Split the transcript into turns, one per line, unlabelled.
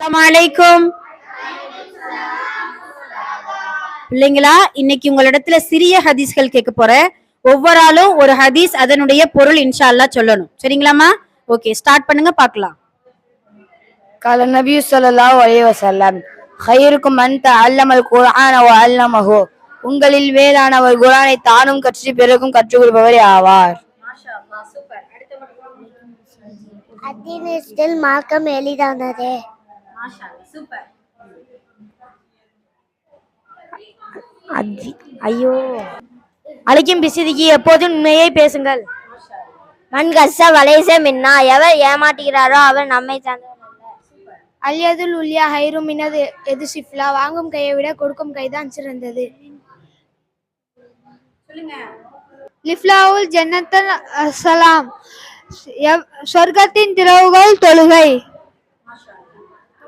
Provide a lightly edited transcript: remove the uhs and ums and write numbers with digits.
அலைக்கும் பிள்ளைங்களா, இன்னைக்கு உங்களிடத்துல சிறிய ஹதீஸ்கள் கேட்க போறேன். ஒவ்வொரு ஆளும் ஒரு ஹதீஸ் அதனுடைய பொருள் இன்ஷா அல்லாஹ் சொல்லணும். சரிங்களாமா? ஓகே, ஸ்டார்ட் பண்ணுங்க பார்க்கலாம்.
قال النبي صلى الله عليه وسلم خيركم من تعلم القرآن وعلمه உங்களில் வேளானவர் குர்ஆனை தானும் கற்று பிறகும் கற்றுக் கொடுப்பவர் ஆவார்.
அத்தீனிஸ்டில் மார்க்கம் எளிதானதே.
ஐயோ அழைக்கும் பிசிதிக்கு எப்போதும் உண்மையை பேசுங்கள்.
மன் கஸ்ஸ வலைச மின்னா, எவர் ஏமாற்றுகிறாரோ அவர் நம்மை சார்ந்தவர் அல்ல.
அல்யதுல் உல்யா ஹைரும் மினது எது சிஃப்லா, வாங்கும் கையை விட கொடுக்கும் கைதான் சிறந்தது. லிஃப்லாவுல் ஜன்னத்தல் அஸ்ஸலாம், சொர்க்கத்தின் திறவுகள் தொழுகை.